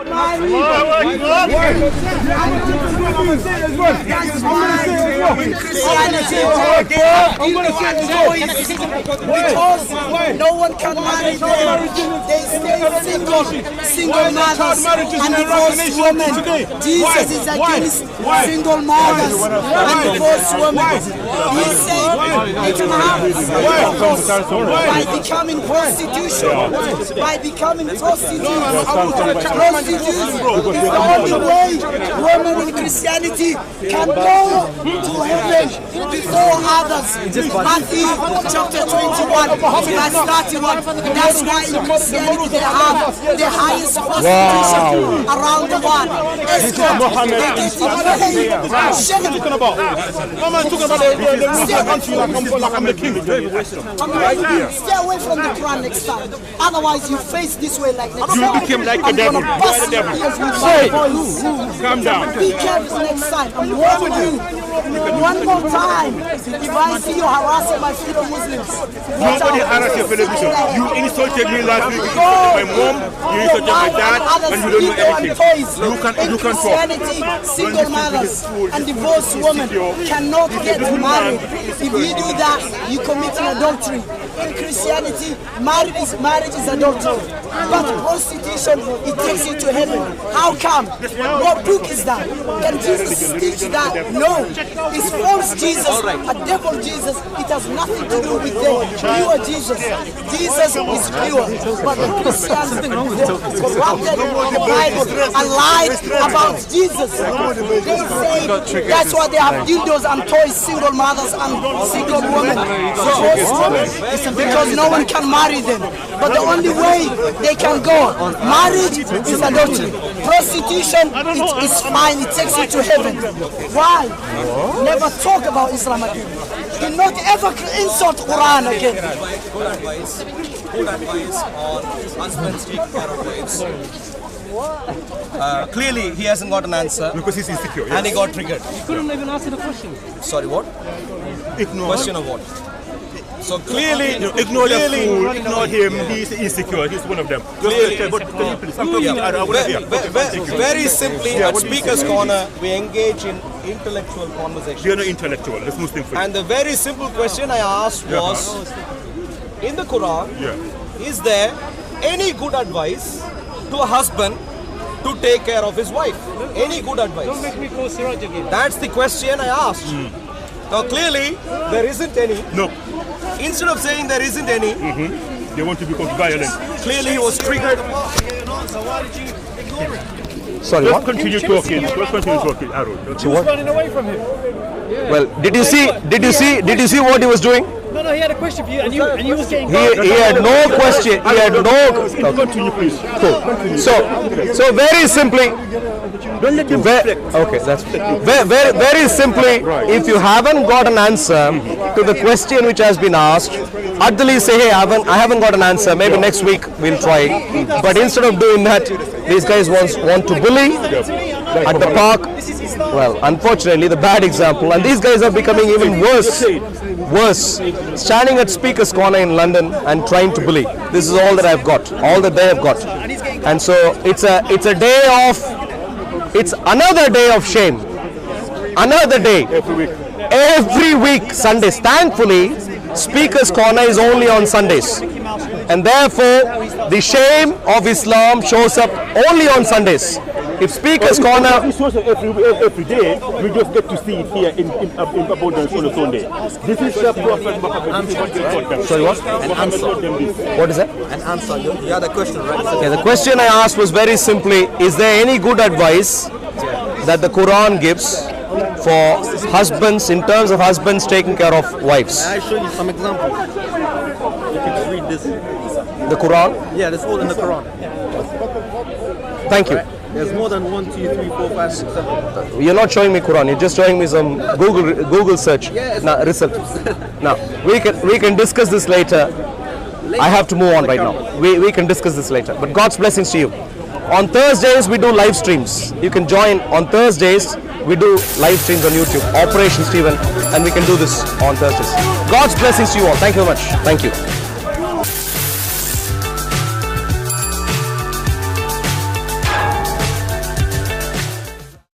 Because no one can marry them. They stay single mothers and divorced women. Jesus is against single mothers and divorced women. He said they can have by becoming prostitution, by becoming prostitutes. Prostitutes is the only way women in Christianity can go to heaven before others. Matthew chapter 21, verse 31. That's why in Christianity they have the highest prostitution around the world. Escort, they get paid. Stay away from the Quran next time. Otherwise you face this way like next time. You became like a devil. Calm down. Be careful next time. I'm warning you. One more time. If I see you harassing my fellow Muslims. Nobody harassed your fellow Muslims. You insulted me last week. You insulted my mom. You insulted my dad. And you don't know anything. You can talk. Single mothers and divorced women cannot get married. If you do that, you commit adultery. In Christianity, marriage is adultery. But prostitution, it takes you to heaven. How come? What book is that? Can Jesus teach that? No. It's false Jesus, a devil Jesus. It has nothing to do with the pure Jesus. Jesus is pure. But the Christians, they corrupted the Bible and lied about Jesus. They say that's why they have dildos and toys, single mothers and single women. Because no one can marry them. But the only way they can go, marriage is adultery. Prostitution, it is fine, it takes you to heaven. Why? Never talk about Islam again. Do not ever insult Quran again. Good advice on husbands taking care of wives. Clearly, he hasn't got an answer. Because he's insecure. Yes. And he got triggered. You couldn't even answer the question. Sorry, what? Ignore. Question of what? So clearly, ignore the fool, ignore him, he's insecure, he's one of them. Clearly, very simply, at Speaker's Corner, we engage in intellectual conversation. You're not intellectual, that's Muslim for you. And the very simple question I asked was, in the Quran, is there any good advice to a husband to take care of his wife? Any good advice? Don't make me call Siraj again. That's the question I asked. Now clearly, there isn't any. No. Instead of saying there isn't any, they want to become violent. Clearly he was triggered. Sorry, Let's what? continue talking. Let's continue talking, Arul. He was running away from him. Well, did you see what he was doing? No, he had a question for you, and you was getting. He had no question. He had no. Continue, please. Cool. So very simply. Don't let him okay, that's very simply. If you haven't got an answer to the question which has been asked, at the least say, hey, I haven't got an answer. Maybe next week we'll try. But instead of doing that, these guys want to bully at the park. Well, unfortunately, the bad example, and these guys are becoming even worse. Standing at Speaker's Corner in London and trying to bully. This is all that I've got, all that they have got. And so it's a day of, it's another day of shame. Another day. Every week, Sundays. Thankfully, Speaker's Corner is only on Sundays. And therefore, the shame of Islam shows up only on Sundays. If Speaker's Corner... It shows up every day, we just get to see it here in abundance on a Sunday. This is the Prophet Muhammad. Sorry, what? An answer. What is that? An answer. You had a question, right? Okay, the question I asked was very simply, is there any good advice that the Quran gives for husbands, in terms of husbands taking care of wives? I'll show you some examples. You can read this. The Quran? Yeah, that's all in the Quran. Thank you. There's more than 1, 2, 3, 4, 5, 6, 7. You're not showing me Quran. You're just showing me some Google search. Result. Now we can discuss this later. I have to move on right now. We can discuss this later. But God's blessings to you. On Thursdays we do live streams. You can join on Thursdays. We do live streams on YouTube. Operation Stephen, and we can do this on Thursdays. God's blessings to you all. Thank you very much. Thank you.